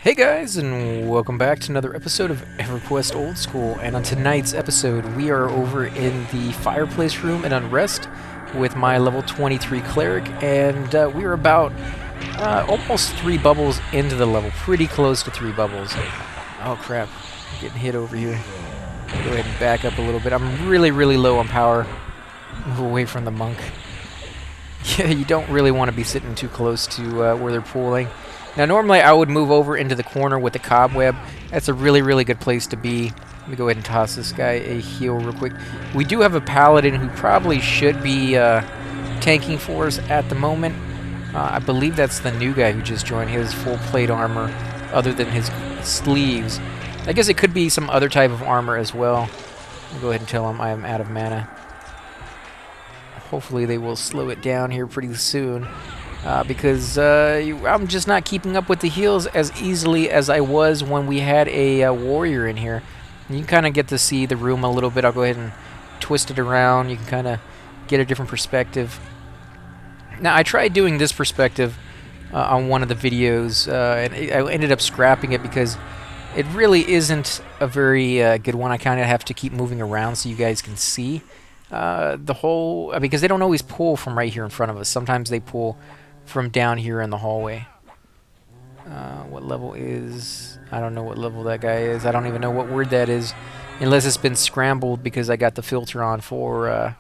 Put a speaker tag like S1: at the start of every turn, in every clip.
S1: Hey guys, and welcome back to another episode of Everquest Old School. And on tonight's episode, we are over in the fireplace room in Unrest with my level 23 Cleric, and we are about almost 3 bubbles into the level, pretty close to 3 bubbles. Oh crap, I'm getting hit over here. Go ahead and back up a little bit. I'm really low on power. Move away from the monk. Yeah, you don't really want to be sitting too close to where they're pooling. Now, normally I would move over into the corner with the cobweb. That's a really good place to be. Let me go ahead and toss this guy a heal real quick. We do have a paladin who probably should be tanking for us at the moment. I believe that's the new guy who just joined. His full plate armor, other than his sleeves. I guess it could be some other type of armor as well. I'll go ahead and tell him I am out of mana. Hopefully they will slow it down here pretty soon. Because I'm just not keeping up with the heals as easily as I was when we had a warrior in here. And you kind of get to see the room a little bit. I'll go ahead and twist it around. You can kind of get a different perspective. Now, I tried doing this perspective on one of the videos, and I ended up scrapping it because it really isn't a very good one. I kind of have to keep moving around so you guys can see the whole... because they don't always pull from right here in front of us. Sometimes they pull from down here in the hallway. What level is... I don't know what level that guy is. I don't even know what word that is. Unless it's been scrambled because I got the filter on for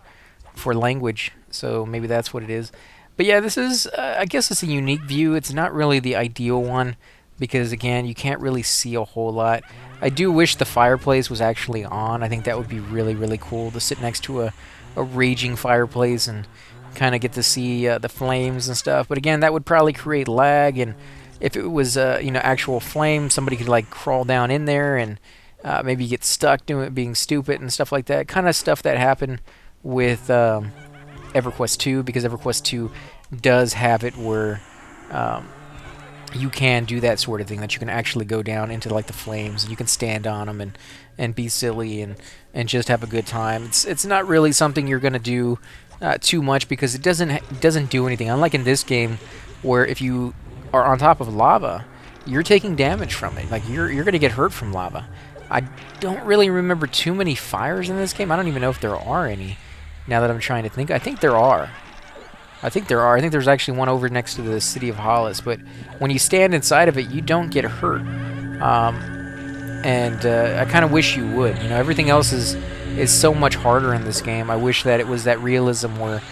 S1: language. So maybe that's what it is. But yeah, this is... I guess it's a unique view. It's not really the ideal one. Because again, you can't really see a whole lot. I do wish the fireplace was actually on. I think that would be really cool to sit next to a raging fireplace and kind of get to see the flames and stuff. But again, that would probably create lag, and if it was actual flame, somebody could like crawl down in there and maybe get stuck doing it, being stupid and stuff like that. Kind of stuff that happened with Everquest 2, because Everquest 2 does have it where you can do that sort of thing, that you can actually go down into like the flames and you can stand on them and be silly and just have a good time. It's not really something you're gonna do too much, because it doesn't do anything. Unlike in this game, where if you are on top of lava, you're taking damage from it. Like you're gonna get hurt from lava. I don't really remember too many fires in this game. I don't even know if there are any. Now that I'm trying to think, I think there are. I think there's actually one over next to the city of Hollis, but when you stand inside of it, you don't get hurt. And I kind of wish you would. You know, everything else is so much harder in this game. I wish that it was that realism where,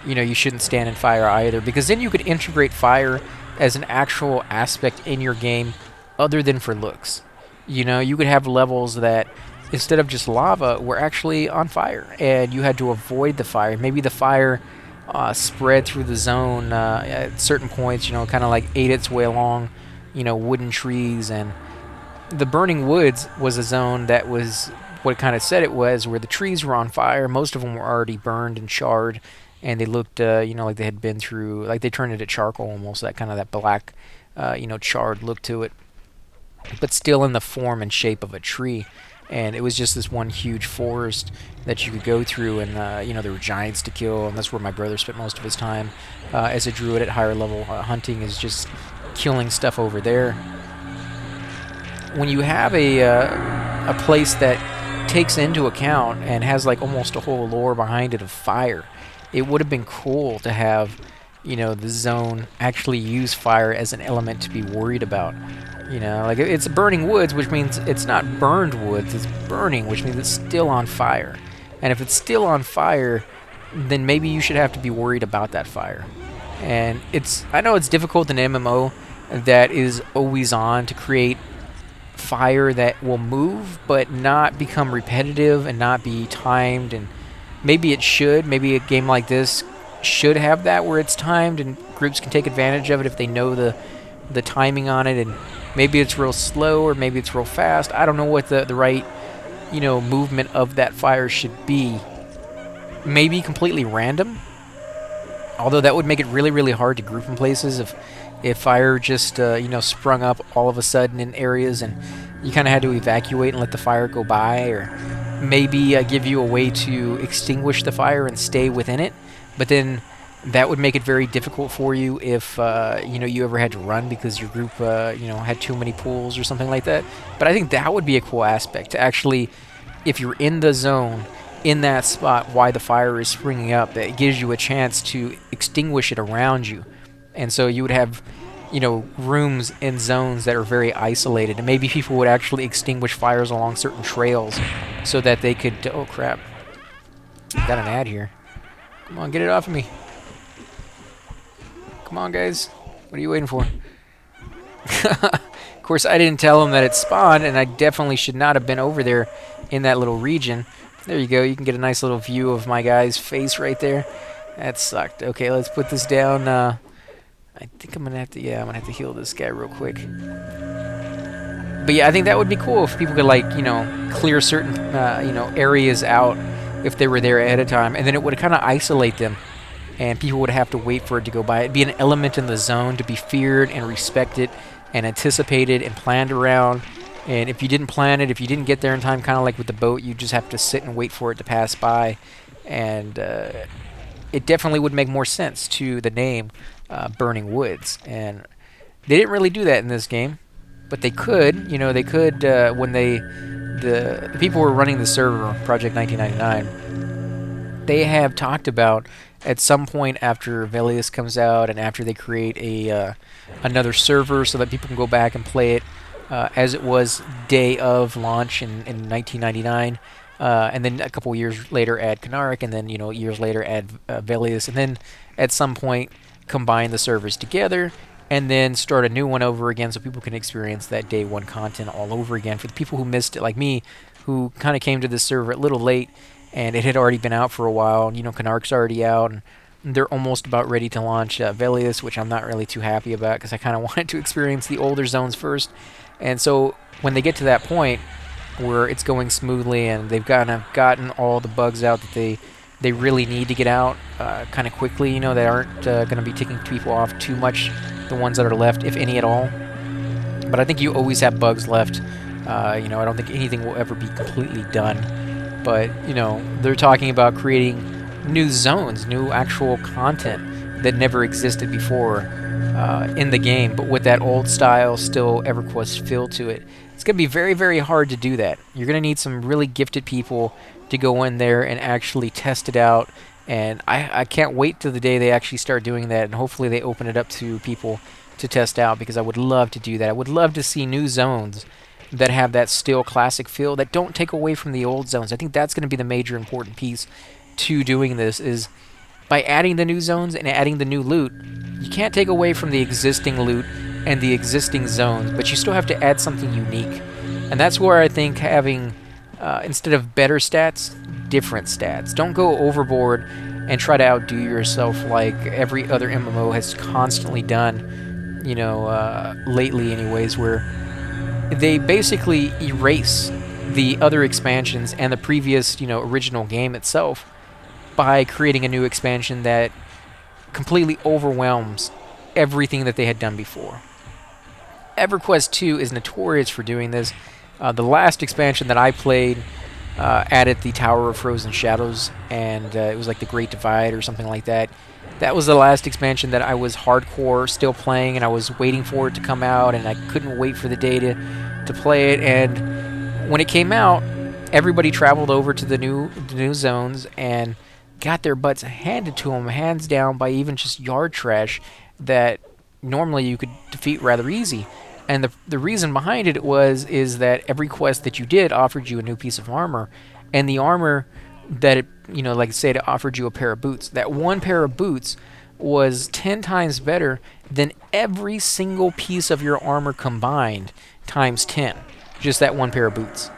S1: you shouldn't stand in fire either, because then you could integrate fire as an actual aspect in your game other than for looks. You could have levels that instead of just lava were actually on fire, and you had to avoid the fire. Maybe the fire spread through the zone at certain points, kind of like ate its way along, wooden trees. And the Burning Woods was a zone that was what it kind of said it was, where the trees were on fire. Most of them were already burned and charred, and they looked, like they had been through, like they turned into charcoal almost, that black, charred look to it, but still in the form and shape of a tree. And it was just this one huge forest that you could go through, and there were giants to kill, and that's where my brother spent most of his time as a druid at higher level hunting, is just killing stuff over there. When you have a place that takes into account and has like almost a whole lore behind it of fire, it would have been cool to have the zone actually use fire as an element to be worried about. Like it's burning woods, which means it's not burned woods, it's burning, which means it's still on fire. And if it's still on fire, then maybe you should have to be worried about that fire. And I know it's difficult in an MMO that is always on to create fire that will move but not become repetitive and not be timed. And maybe it should. Maybe a game like this should have that, where it's timed and groups can take advantage of it if they know the timing on it. And maybe it's real slow, or maybe it's real fast. I don't know what the right movement of that fire should be. Maybe completely random, although that would make it really hard to group in places if fire just sprung up all of a sudden in areas and you kind of had to evacuate and let the fire go by. Or maybe give you a way to extinguish the fire and stay within it, but then That would make it very difficult for you if you ever had to run because your group had too many pools or something like that. But I think that would be a cool aspect to actually, if you're in the zone, in that spot, why the fire is springing up, that gives you a chance to extinguish it around you. And so you would have rooms and zones that are very isolated, and maybe people would actually extinguish fires along certain trails so that they could. Oh crap! Got an ad here. Come on, get it off of me. Come on, guys. What are you waiting for? Of course, I didn't tell him that it spawned, and I definitely should not have been over there in that little region. There you go. You can get a nice little view of my guy's face right there. That sucked. Okay, let's put this down. I think I'm going to have to... Yeah, I'm going to have to heal this guy real quick. But yeah, I think that would be cool if people could, like, clear certain, areas out if they were there ahead of time. And then it would kind of isolate them. And people would have to wait for it to go by. It'd be an element in the zone to be feared and respected and anticipated and planned around. And if you didn't plan it, if you didn't get there in time, kind of like with the boat, you just have to sit and wait for it to pass by. And it definitely would make more sense to the name Burning Woods. And they didn't really do that in this game. But they could. They could when the people who were running the server, Project 1999, they have talked about at some point after Velius comes out and after they create another server so that people can go back and play it as it was day of launch in 1999, and then a couple years later add Cleric, and then years later add Velius, and then at some point combine the servers together and then start a new one over again so people can experience that day one content all over again. For the people who missed it, like me, who kind of came to this server a little late, and it had already been out for a while. Clerics already out, and they're almost about ready to launch Velius, which I'm not really too happy about because I kind of wanted to experience the older zones first. And so when they get to that point where it's going smoothly and they've gotten all the bugs out that they really need to get out kind of quickly, that aren't going to be ticking people off too much, the ones that are left, if any at all. But I think you always have bugs left. I don't think anything will ever be completely done. But, they're talking about creating new zones, new actual content that never existed before in the game, but with that old style, still EverQuest feel to it. It's going to be very, very hard to do that. You're going to need some really gifted people to go in there and actually test it out. And I can't wait till the day they actually start doing that, and hopefully they open it up to people to test out, because I would love to do that. I would love to see new zones that have that still classic feel, that don't take away from the old zones. I think that's going to be the major important piece to doing this, is by adding the new zones and adding the new loot, you can't take away from the existing loot and the existing zones, but you still have to add something unique. And that's where I think having, instead of better stats, different stats. Don't go overboard and try to outdo yourself like every other MMO has constantly done, lately anyways, where they basically erase the other expansions and the previous, original game itself by creating a new expansion that completely overwhelms everything that they had done before. EverQuest 2 is notorious for doing this. The last expansion that I played added the Tower of Frozen Shadows, and it was like the Great Divide or something like that. That was the last expansion that I was hardcore still playing, and I was waiting for it to come out, and I couldn't wait for the day to play it. And when it came out, everybody traveled over to the new zones and got their butts handed to them, hands down, by even just yard trash that normally you could defeat rather easy. And the reason behind it is that every quest that you did offered you a new piece of armor, and the armor that it, like I said, it offered you a pair of boots. That one pair of boots was 10 times better than every single piece of your armor combined times 10. Just that one pair of boots.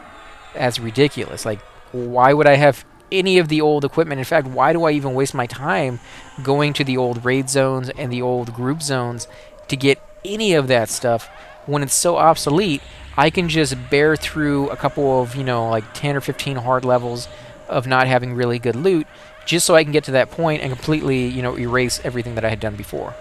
S1: That's ridiculous. Like, why would I have any of the old equipment? In fact, why do I even waste my time going to the old raid zones and the old group zones to get any of that stuff when it's so obsolete? I can just bear through a couple of, like 10 or 15 hard levels of not having really good loot, just so I can get to that point and completely, erase everything that I had done before.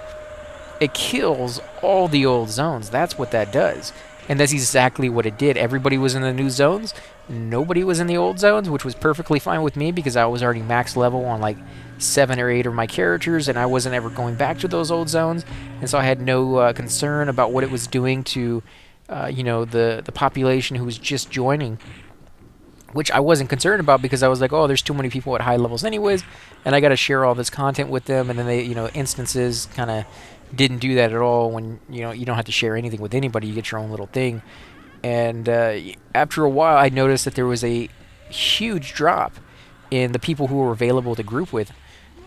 S1: It kills all the old zones. That's what that does. And that's exactly what it did. Everybody was in the new zones. Nobody was in the old zones, which was perfectly fine with me because I was already max level on like 7 or 8 of my characters, and I wasn't ever going back to those old zones. And so I had no concern about what it was doing to, the population who was just joining, which I wasn't concerned about because I was like, oh, there's too many people at high levels anyways, and I got to share all this content with them. And then they, instances kind of didn't do that at all. When you don't have to share anything with anybody, you get your own little thing. And after a while, I noticed that there was a huge drop in the people who were available to group with,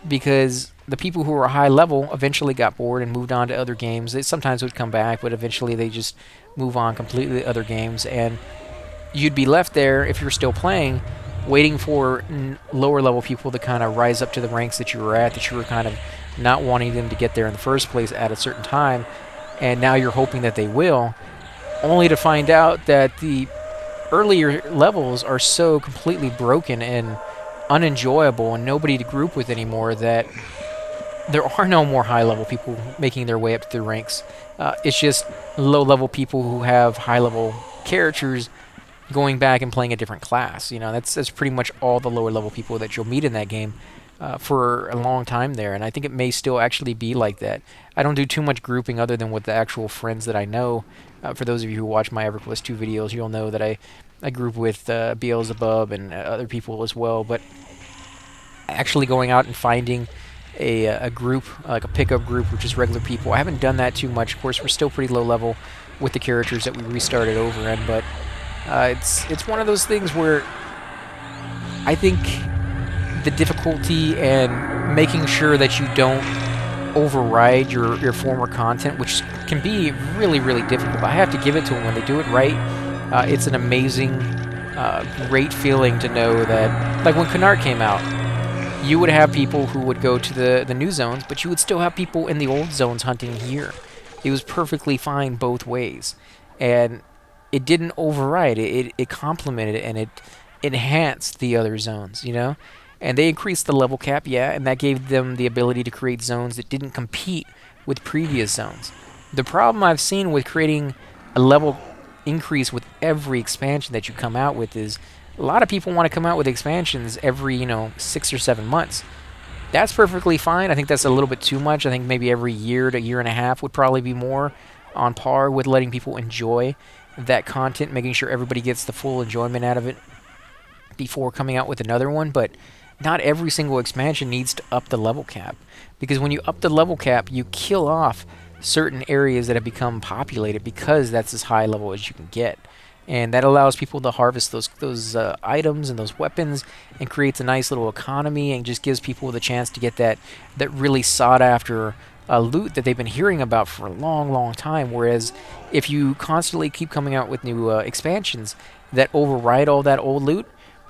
S1: because the people who were high level eventually got bored and moved on to other games. They sometimes would come back, but eventually they just move on completely to other games, and you'd be left there if you're still playing, waiting for lower level people to kind of rise up to the ranks that you were at, that you were kind of not wanting them to get there in the first place at a certain time, and now you're hoping that they will, only to find out that the earlier levels are so completely broken and unenjoyable and nobody to group with anymore that there are no more high level people making their way up to the ranks. It's just low level people who have high level characters going back and playing a different class. That's pretty much all the lower level people that you'll meet in that game for a long time there, and I think it may still actually be like that. I don't do too much grouping other than with the actual friends that I know. For those of you who watch my Everquest 2 videos, you'll know that I group with Beelzebub and other people as well, but actually going out and finding a group, like a pickup group, which is regular people, I haven't done that too much. Of course, we're still pretty low level with the characters that we restarted over in, but it's one of those things where I think the difficulty and making sure that you don't override your former content, which can be really, really difficult. I have to give it to them when they do it right. It's an amazing, great feeling to know that, like when Canard came out, you would have people who would go to the new zones, but you would still have people in the old zones hunting here. It was perfectly fine both ways. And it didn't override it. It complemented it, and it enhanced the other zones, And they increased the level cap, yeah, and that gave them the ability to create zones that didn't compete with previous zones. The problem I've seen with creating a level increase with every expansion that you come out with is a lot of people want to come out with expansions every, 6 or 7 months. That's perfectly fine. I think that's a little bit too much. I think maybe every year to year and a half would probably be more on par with letting people enjoy that content, making sure everybody gets the full enjoyment out of it before coming out with another one. But not every single expansion needs to up the level cap, because when you up the level cap, you kill off certain areas that have become populated because that's as high level as you can get. And that allows people to harvest those items and those weapons, and creates a nice little economy, and just gives people the chance to get that really sought after loot that they've been hearing about for a long, long time. Whereas if you constantly keep coming out with new expansions that override all that old loot,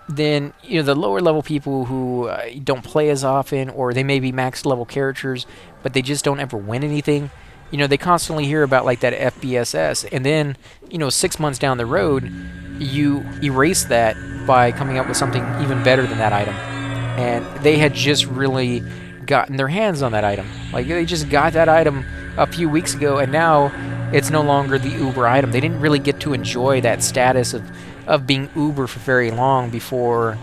S1: then the lower level people who don't play as often, or they may be max level characters, but they just don't ever win anything. They constantly hear about like that FBSS, and then 6 months down the road, you erase that by coming up with something even better than that item, and they had just really gotten their hands on that item. Like they just got that item a few weeks ago, and now it's no longer the uber item. They didn't really get to enjoy that status of being uber for very long before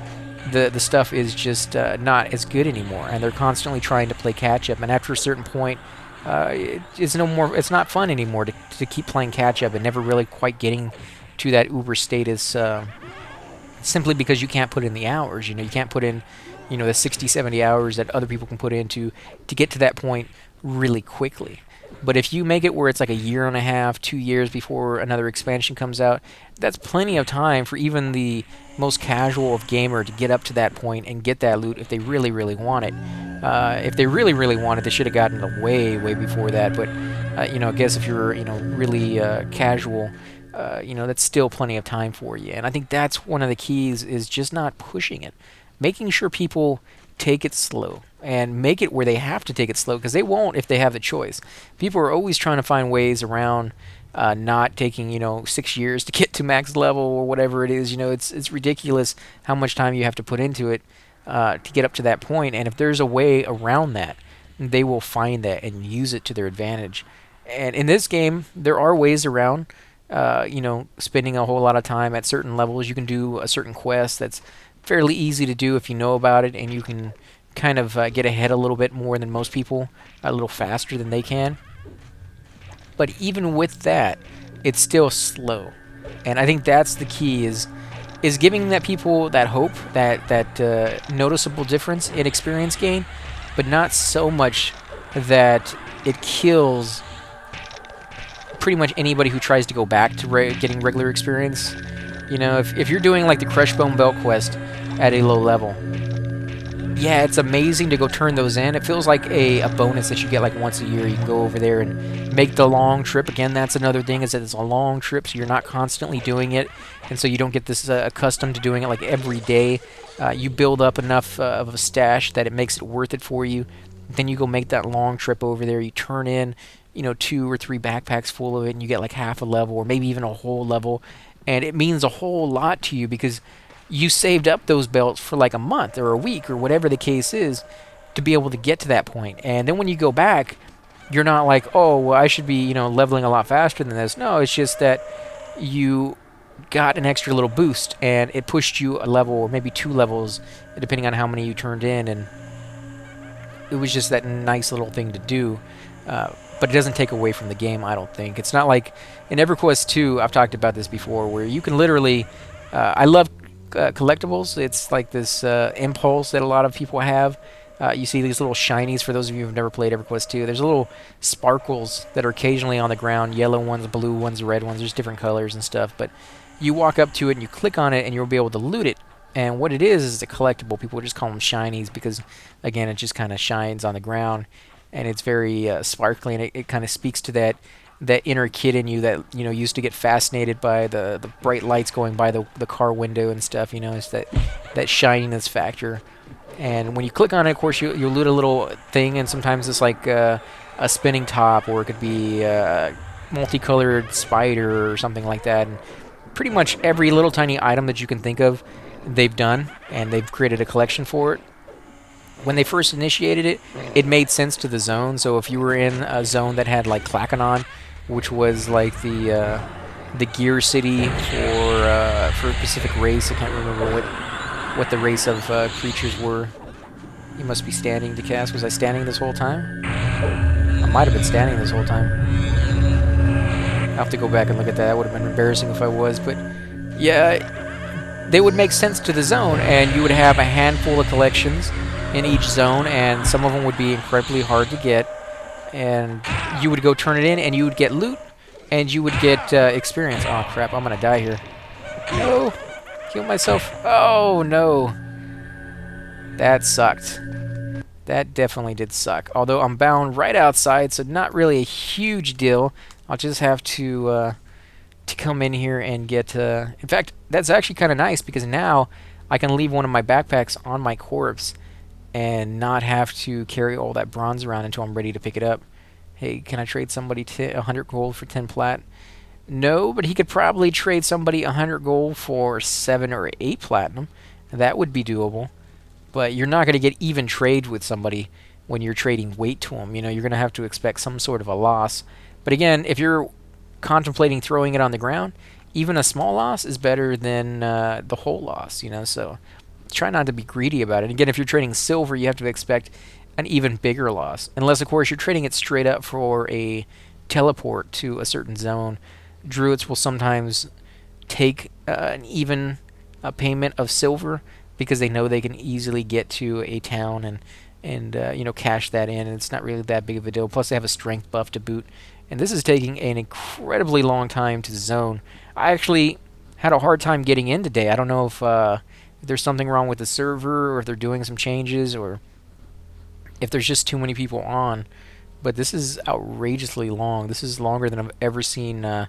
S1: the stuff is just not as good anymore, and they're constantly trying to play catch up. And after a certain point, it's no more. It's not fun anymore to keep playing catch up and never really quite getting to that uber status. Simply because you can't put in the hours. You can't put in the 60, 70 hours that other people can put in to get to that point really quickly. But if you make it where it's like a year and a half, 2 years before another expansion comes out, that's plenty of time for even the most casual of gamer to get up to that point and get that loot if they really, really want it. If they really, really want it, they should have gotten it way, way before that. But, I guess if you're, really casual, that's still plenty of time for you. And I think that's one of the keys, is just not pushing it. Making sure people take it slow, and make it where they have to take it slow, because they won't if they have the choice. People are always trying to find ways around not taking 6 years to get to max level or whatever it is. It's ridiculous how much time you have to put into it to get up to that point. And if there's a way around that, they will find that and use it to their advantage. And in this game, there are ways around. spending a whole lot of time at certain levels. You can do a certain quest that's fairly easy to do if you know about it, and you can kind of get ahead a little bit more than most people, a little faster than they can. But even with that, it's still slow, and I think that's the key is giving that people that hope, that noticeable difference in experience gain, but not so much that it kills pretty much anybody who tries to go back to getting regular experience. If you're doing like the Creshbone Belt quest at a low level, yeah, it's amazing to go turn those in. It feels like a bonus that you get like once a year. You can go over there and make the long trip. Again, that's another thing, is that it's a long trip, so you're not constantly doing it, and so you don't get this accustomed to doing it like every day. You build up enough of a stash that it makes it worth it for you. Then you go make that long trip over there. You turn in, 2 or 3 backpacks full of it, and you get like half a level or maybe even a whole level, and it means a whole lot to you because you saved up those belts for like a month or a week or whatever the case is to be able to get to that point. And then when you go back, you're not like, oh, well, I should be, leveling a lot faster than this. No, it's just that you got an extra little boost and it pushed you a level or maybe 2 levels, depending on how many you turned in. And it was just that nice little thing to do. But it doesn't take away from the game, I don't think. It's not like in Everquest 2, I've talked about this before, where you can literally... I love collectibles. It's like this impulse that a lot of people have. You see these little shinies, for those of you who've never played EverQuest 2. There's little sparkles that are occasionally on the ground, yellow ones, blue ones, red ones. There's different colors and stuff, but you walk up to it and you click on it and you'll be able to loot it. And what it is a collectible. People just call them shinies because, again, it just kind of shines on the ground, and it's very sparkly, and it kind of speaks to that inner kid in you that used to get fascinated by the bright lights going by the car window and stuff. It's that shininess factor. And when you click on it, of course, you loot a little thing, and sometimes it's like a spinning top, or it could be a multicolored spider or something like that. And pretty much every little tiny item that you can think of, they've done, and they've created a collection for it. When they first initiated it, it made sense to the zone. So if you were in a zone that had like Clackanon, which was like the gear city for Pacific Race, I can't remember what the race of creatures were. You must be standing to cast. Was I standing this whole time? I might have been standing this whole time. I'll have to go back and look at that. That would have been embarrassing if I was, but yeah, they would make sense to the zone, and you would have a handful of collections in each zone, and some of them would be incredibly hard to get, and you would go turn it in, and you would get loot, and you would get experience. Oh crap, I'm gonna die here. No! Kill myself. Oh no! That sucked. That definitely did suck. Although I'm bound right outside, so not really a huge deal. I'll just have to come in here and get... in fact, that's actually kind of nice, because now I can leave one of my backpacks on my corpse and not have to carry all that bronze around until I'm ready to pick it up. Hey, can I trade somebody 100 gold for 10 plat? No, but he could probably trade somebody 100 gold for 7 or 8 platinum. That would be doable. But you're not going to get even trade with somebody when you're trading weight to them. You're going to have to expect some sort of a loss. But again, if you're contemplating throwing it on the ground, even a small loss is better than the whole loss, so try not to be greedy about it. Again, if you're trading silver, you have to expect an even bigger loss. Unless, of course, you're trading it straight up for a teleport to a certain zone. Druids will sometimes take an even payment of silver because they know they can easily get to a town and cash that in, and it's not really that big of a deal. Plus, they have a strength buff to boot. And this is taking an incredibly long time to zone. I actually had a hard time getting in today. I don't know if there's something wrong with the server, or if they're doing some changes, or if there's just too many people on. But this is outrageously long. This is longer than I've ever seen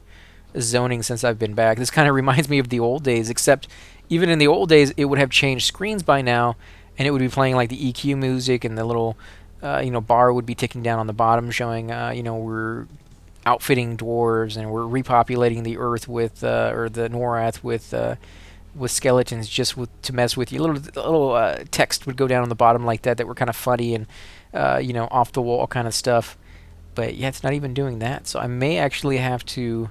S1: zoning since I've been back. This kind of reminds me of the old days, except even in the old days, it would have changed screens by now, and it would be playing like the EQ music, and the little bar would be ticking down on the bottom, showing we're outfitting dwarves, and we're repopulating the earth with or the Norath with skeletons, just to mess with you. Little text would go down on the bottom like that were kind of funny and off the wall kind of stuff. But yeah, it's not even doing that. So I may actually have to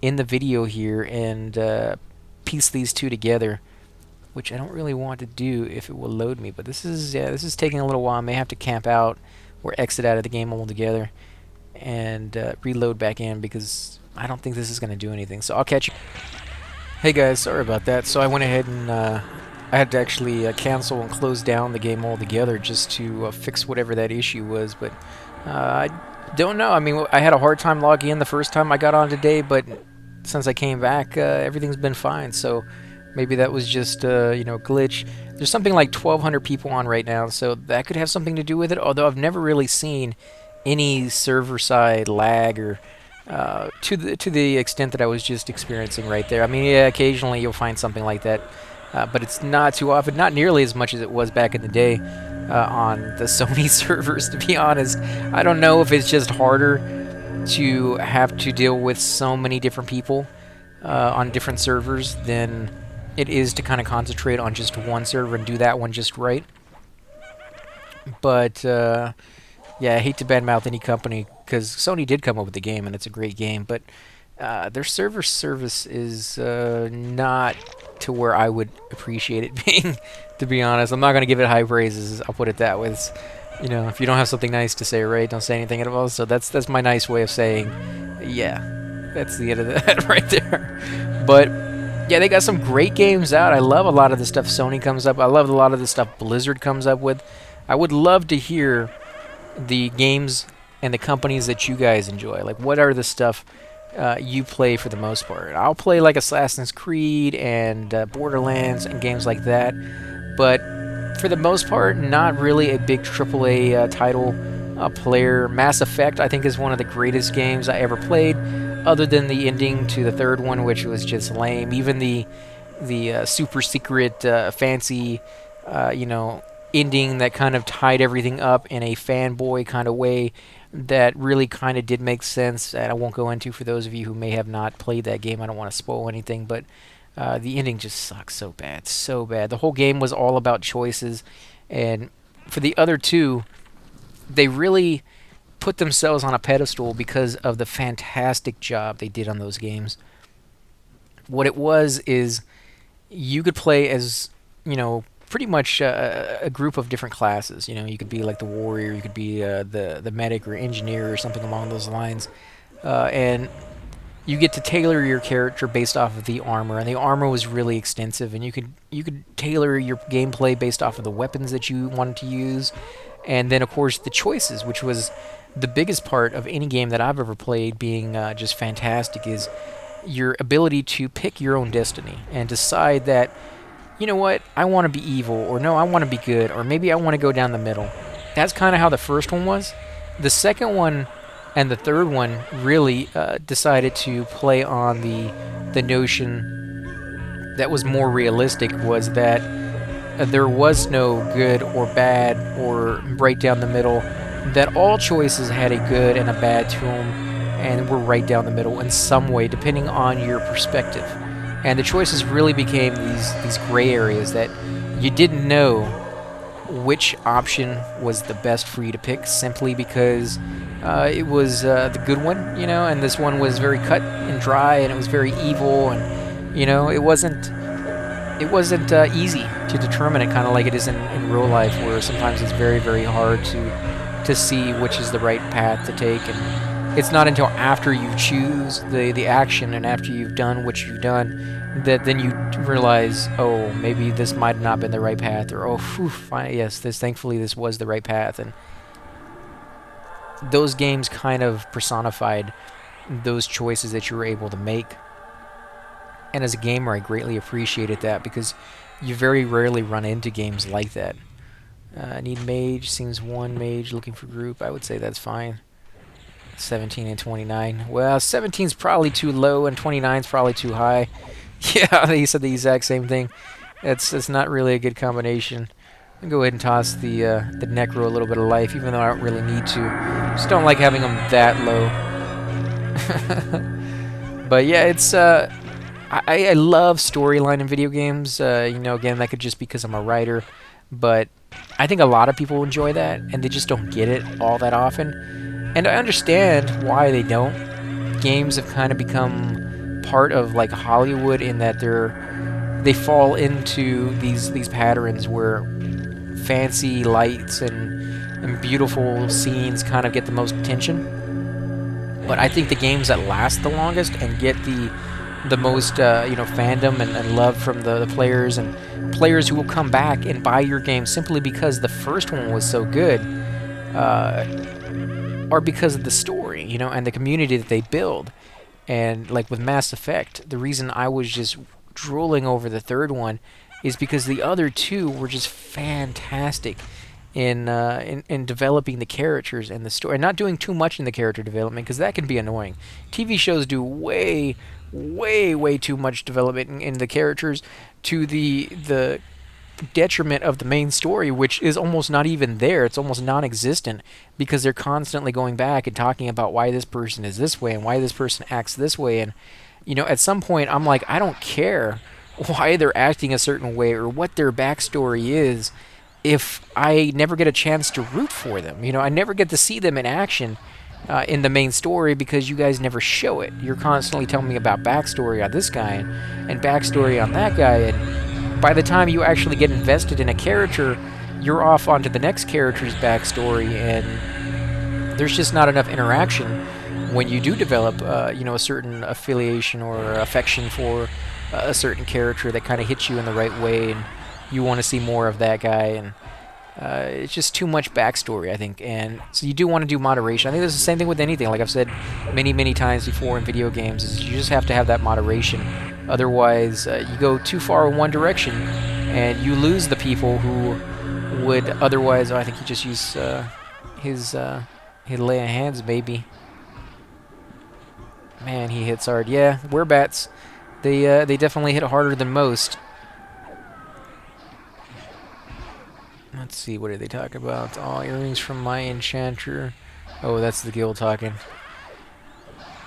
S1: in the video here and piece these two together, which I don't really want to do if it will load me. But this is taking a little while. I may have to camp out or exit out of the game altogether and reload back in because I don't think this is going to do anything. So I'll catch you. Hey guys, sorry about that. So I went ahead and I had to actually cancel and close down the game altogether just to fix whatever that issue was. But I don't know. I mean, I had a hard time logging in the first time I got on today, but since I came back, everything's been fine. So maybe that was just you know, a glitch. There's something like 1,200 people on right now, so that could have something to do with it. Although I've never really seen any server-side lag or to the extent that I was just experiencing right there. I mean, yeah, occasionally you'll find something like that, but it's not too often, not nearly as much as it was back in the day on the Sony servers, to be honest. I don't know if it's just harder to have to deal with so many different people on different servers than it is to kind of concentrate on just one server and do that one just right. But yeah, I hate to badmouth any company because Sony did come up with the game and it's a great game, but their server service is not to where I would appreciate it being, to be honest. I'm not going to give it high praises, I'll put it that way. It's, you know, if you don't have something nice to say, right, don't say anything at all. So that's my nice way of saying, yeah, that's the end of that right there. But yeah, they got some great games out. I love a lot of the stuff Sony comes up. I love a lot of the stuff Blizzard comes up with. I would love to hear the games and the companies that you guys enjoy. Like, what are the stuff you play for the most part? I'll play like Assassin's Creed and Borderlands and games like that, but for the most part, not really a big AAA title player. Mass Effect, I think, is one of the greatest games I ever played, other than the ending to the third one, which was just lame. Even the super secret, fancy, you know, ending that kind of tied everything up in a fanboy kind of way that really kind of did make sense, and I won't go into for those of you who may have not played that game. I don't want to spoil anything, but the ending just sucks so bad, so bad. The whole game was all about choices, and for the other two, they really put themselves on a pedestal because of the fantastic job they did on those games. What it was is you could play as, you know, pretty much a group of different classes. You know, you could be like the warrior, you could be the medic or engineer or something along those lines, and you get to tailor your character based off of the armor, and the armor was really extensive, and you could tailor your gameplay based off of the weapons that you wanted to use, and then of course the choices, which was the biggest part of any game that I've ever played, being just fantastic, is your ability to pick your own destiny and decide that, you know what, I want to be evil, or no, I want to be good, or maybe I want to go down the middle. That's kind of how the first one was. The second one and the third one really decided to play on the notion that was more realistic, was that there was no good or bad or right down the middle, that all choices had a good and a bad to them, and were right down the middle in some way, depending on your perspective. And the choices really became these gray areas that you didn't know which option was the best for you to pick, simply because it was the good one, you know, and this one was very cut and dry, and it was very evil, and, you know, it wasn't easy to determine it, kind of like it is in real life, where sometimes it's very, very hard to see which is the right path to take. And it's not until after you choose the action and after you've done what you've done that then you realize, oh, maybe this might not have been the right path, or oh, phew, fine, yes, thankfully this was the right path. And those games kind of personified those choices that you were able to make. And as a gamer, I greatly appreciated that, because you very rarely run into games like that. I need mage, seems one mage, looking for group. I would say that's fine. 17 and 29. Well, 17's probably too low and 29's probably too high. Yeah, they said the exact same thing. It's not really a good combination. I'll go ahead and toss the Necro a little bit of life, even though I don't really need to. Just don't like having them that low. But yeah, it's I love storyline in video games. You know, again, that could just be because I'm a writer, but I think a lot of people enjoy that, and they just don't get it all that often. And I understand why they don't. Games have kind of become part of like Hollywood in that they fall into these patterns where fancy lights and beautiful scenes kind of get the most attention. But I think the games that last the longest and get the most fandom and love from the players, and players who will come back and buy your game simply because the first one was so good, or because of the story, and the community that they build. And like with Mass Effect, the reason I was just drooling over the third one is because the other two were just fantastic in developing the characters and the story, and not doing too much in the character development, because that can be annoying. TV shows do way too much development in the characters, to the detriment of the main story, which is almost not even there. It's almost non-existent, because they're constantly going back and talking about why this person is this way and why this person acts this way. And at some point I'm like, I don't care why they're acting a certain way or what their backstory is if I never get a chance to root for them. I never get to see them in action in the main story, because you guys never show it. You're constantly telling me about backstory on this guy and backstory on that guy, and by the time you actually get invested in a character, you're off onto the next character's backstory, and there's just not enough interaction when you do develop a certain affiliation or affection for a certain character that kind of hits you in the right way, and you want to see more of that guy. And it's just too much backstory, I think. And so you do want to do moderation. I think it's the same thing with anything. Like I've said many times before in video games, is you just have to have that moderation. Otherwise, you go too far in one direction, and you lose the people who would otherwise. I think he just used his lay of hands, maybe. Man, he hits hard. Yeah, werebats. They definitely hit harder than most. Let's see, what did they talk about? Oh, earrings from my enchanter. Oh, that's the guild talking.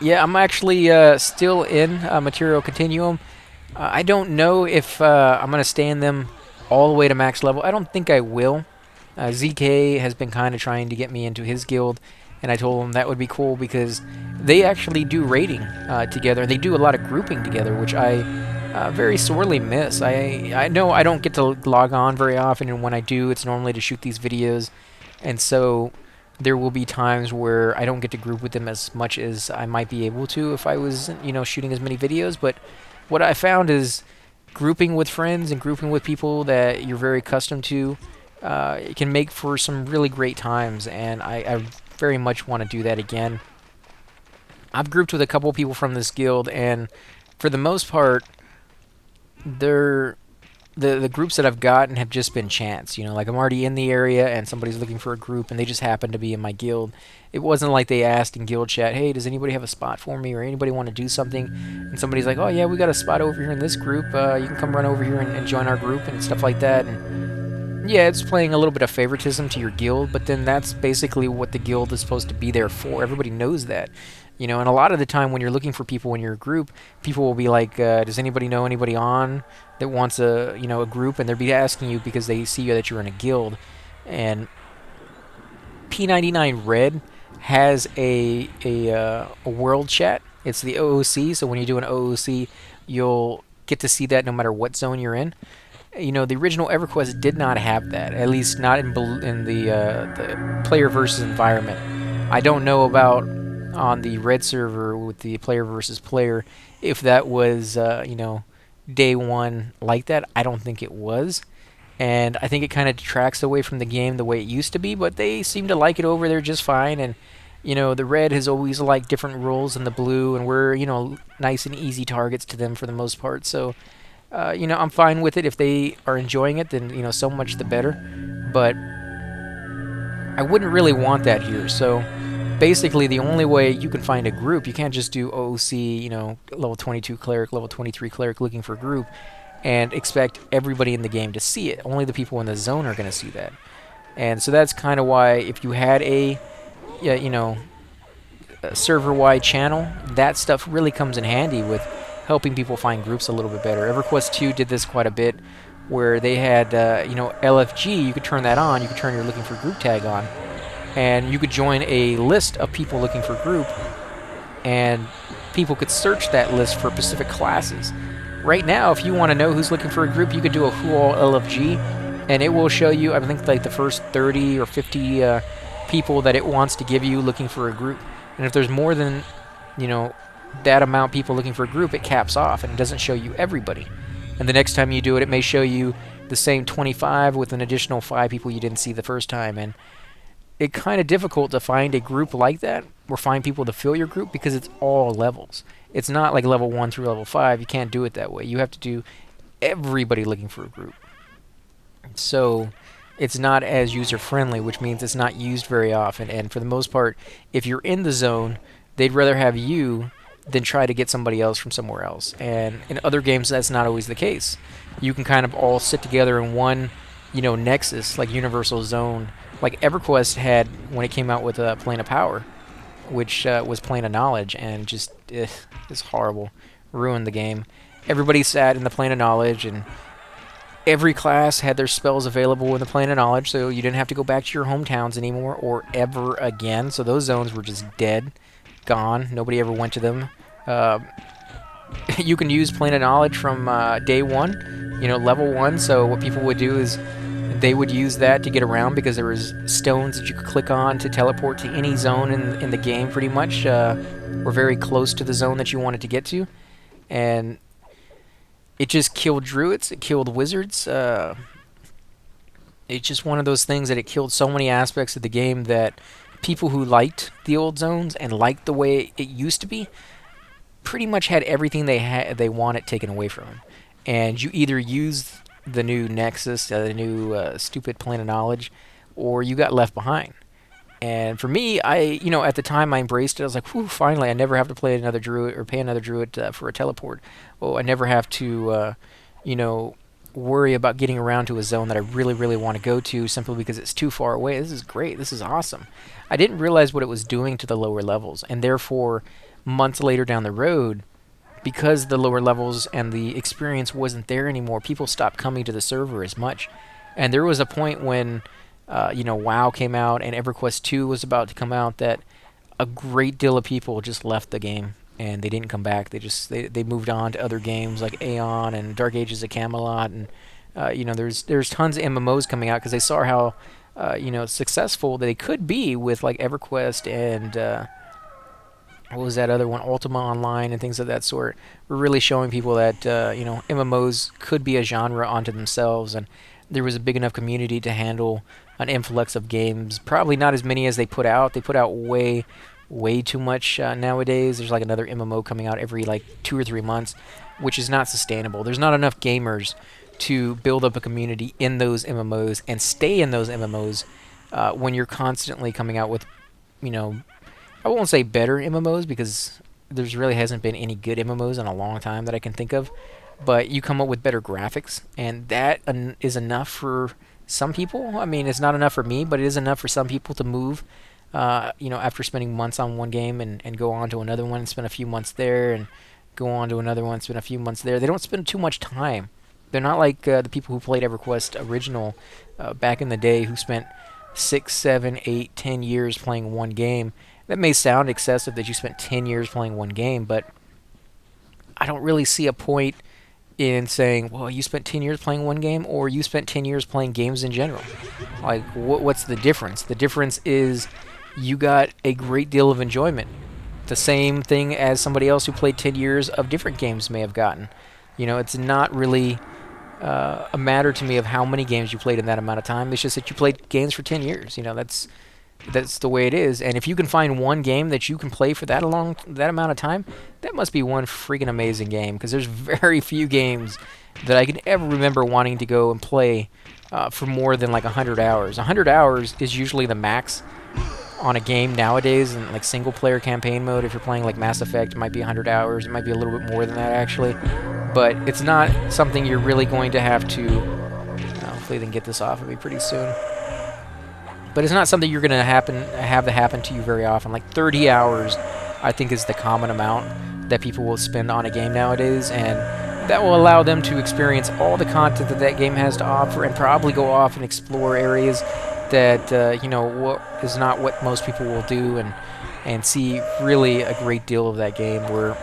S1: Yeah, I'm actually still in Material Continuum. I don't know if I'm going to stay in them all the way to max level. I don't think I will. ZK has been kind of trying to get me into his guild, and I told him that would be cool because they actually do raiding together. They do a lot of grouping together, which I very sorely miss. I know I don't get to log on very often, and when I do, it's normally to shoot these videos, and so there will be times where I don't get to group with them as much as I might be able to if I was, shooting as many videos. But what I found is grouping with friends and grouping with people that you're very accustomed to, it can make for some really great times, and I very much want to do that again. I've grouped with a couple people from this guild, and for the most part, the groups that I've gotten have just been chance. Like I'm already in the area and somebody's looking for a group and they just happen to be in my guild. It wasn't like they asked in guild chat, hey, does anybody have a spot for me, or anybody want to do something? And somebody's like, oh yeah, we got a spot over here in this group. You can come run over here and join our group and stuff like that. And yeah, it's playing a little bit of favoritism to your guild, but then that's basically what the guild is supposed to be there for. Everybody knows that. And a lot of the time when you're looking for people in your group, people will be like, does anybody know anybody on that wants a group? And they'll be asking you because they see that you're in a guild. And P99 Red has a world chat. It's the OOC, so when you do an OOC, you'll get to see that no matter what zone you're in. The original Everquest did not have that, at least not in the player versus environment. I don't know about on the red server with the player versus player if that was day one like that. I don't think it was, and I think it kind of detracts away from the game the way it used to be, but they seem to like it over there just fine. And the red has always liked different rules than the blue, and we're nice and easy targets to them for the most part. So I'm fine with it. If they are enjoying it, then so much the better, but I wouldn't really want that here. So basically, the only way you can find a group, you can't just do OOC, level 22 cleric, level 23 cleric looking for a group and expect everybody in the game to see it. Only the people in the zone are going to see that. And so that's kind of why if you had a server-wide channel, that stuff really comes in handy with helping people find groups a little bit better. EverQuest 2 did this quite a bit, where they had, LFG, you could turn that on, you could turn your looking for group tag on, and you could join a list of people looking for group, and people could search that list for specific classes. Right now, if you want to know who's looking for a group, you could do a who all LFG, and it will show you, I think, like the first 30 or 50 people that it wants to give you looking for a group. And if there's more than, that amount of people looking for a group, it caps off, and it doesn't show you everybody. And the next time you do it, it may show you the same 25 with an additional 5 people you didn't see the first time. And it's kind of difficult to find a group like that, or find people to fill your group, because it's all levels. It's not like level 1 through level 5. You can't do it that way. You have to do everybody looking for a group. So it's not as user-friendly, which means it's not used very often. And for the most part, if you're in the zone, they'd rather have you than try to get somebody else from somewhere else. And in other games, that's not always the case. You can kind of all sit together in one, nexus, like Universal Zone, like Everquest had when it came out with Plane of Power, which was Plane of Knowledge, and just it's horrible. Ruined the game. Everybody sat in the Plane of Knowledge, and every class had their spells available in the Plane of Knowledge, so you didn't have to go back to your hometowns anymore or ever again. So those zones were just dead, gone. Nobody ever went to them. You can use Plane of Knowledge from day 1, level 1. So what people would do is they would use that to get around, because there was stones that you could click on to teleport to any zone in the game, pretty much, or very close to the zone that you wanted to get to. And it just killed druids, it killed wizards. It's just one of those things that it killed so many aspects of the game that people who liked the old zones and liked the way it used to be pretty much had everything they wanted taken away from them. And you either used the new Nexus, the new stupid Plane of Knowledge, or you got left behind. And for me, at the time I embraced it. I was like, whew, finally, I never have to play another druid or pay another druid for a teleport. Oh, I never have to, worry about getting around to a zone that I really, really want to go to simply because it's too far away. This is great. This is awesome. I didn't realize what it was doing to the lower levels, and therefore, months later down the road, because the lower levels and the experience wasn't there anymore, people stopped coming to the server as much. And there was a point when, WoW came out and EverQuest 2 was about to come out, that a great deal of people just left the game and they didn't come back. They moved on to other games like Aeon and Dark Ages of Camelot, and there's tons of MMOs coming out because they saw how successful they could be with like EverQuest and what was that other one, Ultima Online and things of that sort. We're really showing people that MMOs could be a genre onto themselves, and there was a big enough community to handle an influx of games. Probably not as many as they put out. They put out way too much nowadays. There's like another MMO coming out every like 2 or 3 months, which is not sustainable. There's not enough gamers to build up a community in those MMOs and stay in those MMOs when you're constantly coming out with, I won't say better MMOs, because there's really hasn't been any good MMOs in a long time that I can think of, but you come up with better graphics, and that is enough for some people. I mean, it's not enough for me, but it is enough for some people to move, after spending months on one game and go on to another one and spend a few months there and go on to another one, spend a few months there. They don't spend too much time. They're not like the people who played EverQuest original back in the day, who spent 6, 7, 8, 10 years playing one game. That may sound excessive that you spent 10 years playing one game, but I don't really see a point in saying, well, you spent 10 years playing one game, or you spent 10 years playing games in general. Like, what's the difference? The difference is you got a great deal of enjoyment. The same thing as somebody else who played 10 years of different games may have gotten. It's not really a matter to me of how many games you played in that amount of time. It's just that you played games for 10 years. That's the way it is. And if you can find one game that you can play for that amount of time, that must be one freaking amazing game, because there's very few games that I can ever remember wanting to go and play for more than like 100 hours. 100 hours is usually the max on a game nowadays in like single player campaign mode. If you're playing like Mass Effect, it might be 100 hours. It might be a little bit more than that actually, but it's not something you're really going to have to hopefully they can get this off of me pretty soon. But it's not something you're going to have to happen to you very often. Like 30 hours, I think, is the common amount that people will spend on a game nowadays, and that will allow them to experience all the content that game has to offer, and probably go off and explore areas that what is not what most people will do. And and see really a great deal of that game. Where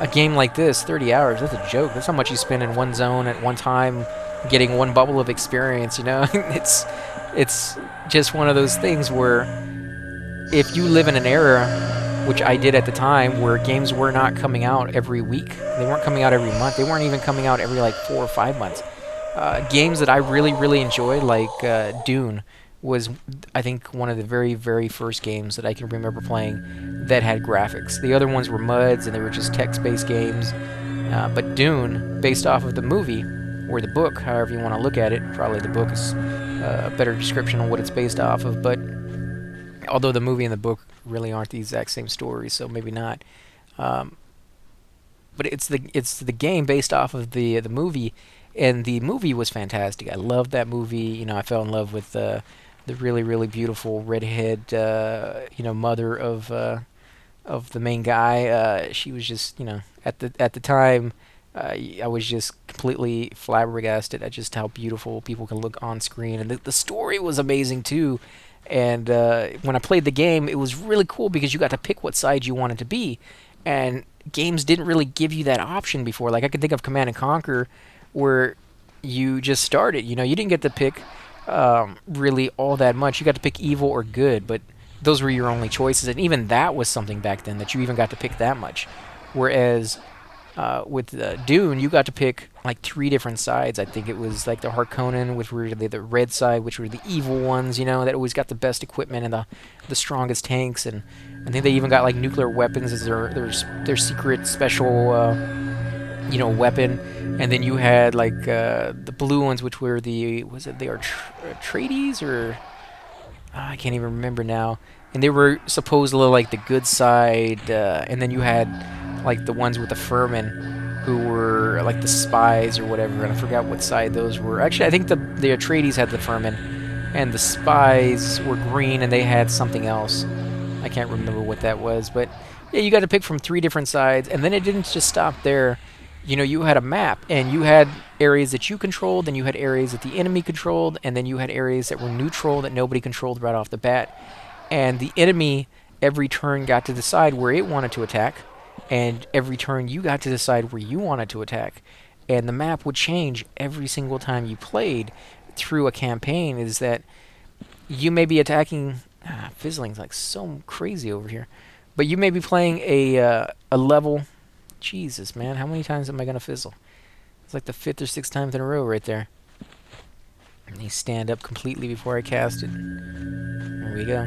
S1: a game like this, 30 hours, that's a joke. That's how much you spend in one zone at one time, getting one bubble of experience. You know, it's just one of those things where if you live in an era, which I did at the time, where games were not coming out every week, they weren't coming out every month, they weren't even coming out every like 4 or 5 months. Games that I really enjoyed, like Dune, was I think one of the very first games that I can remember playing that had graphics. The other ones were MUDs and they were just text-based games. But Dune, based off of the movie or the book, however you want to look at it, probably the book is a better description of what it's based off of. But although the movie and the book really aren't the exact same story, so maybe not. Um, but it's the game based off of the movie, and the movie was fantastic. I loved that movie. You know, I fell in love with the really beautiful redhead mother of the main guy. She was just at the time. I was just completely flabbergasted at just how beautiful people can look on screen, and the story was amazing too. And when I played the game, it was really cool because you got to pick what side you wanted to be, and games didn't really give you that option before. Like I could think of Command and Conquer, where you just started. You know, you didn't get to pick really all that much. You got to pick evil or good, but those were your only choices, and even that was something back then that you even got to pick that much. Whereas with Dune, you got to pick like 3 different sides. I think it was like the Harkonnen, which were the red side, which were the evil ones, you know, that always got the best equipment and the strongest tanks. And I think they even got like nuclear weapons as their secret special weapon. And then you had like the blue ones, which were Atreides or I can't even remember now. And they were supposedly like the good side, and then you had like the ones with the Furman, who were like the spies or whatever, and I forgot what side those were. Actually, I think the Atreides had the Furman, and the spies were green, and they had something else. I can't remember what that was, but yeah, you got to pick from 3 different sides, and then it didn't just stop there. You know, you had a map, and you had areas that you controlled, and you had areas that the enemy controlled, and then you had areas that were neutral that nobody controlled right off the bat. And the enemy every turn got to decide where it wanted to attack, and every turn you got to decide where you wanted to attack. And the map would change every single time you played through a campaign. Is that you may be attacking. Fizzling's like so crazy over here, but you may be playing a level. Jesus, man, how many times am I gonna fizzle? It's like the 5th or 6th time in a row right there. Let me stand up completely before I cast it. There we go.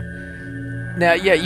S1: Now, yeah, you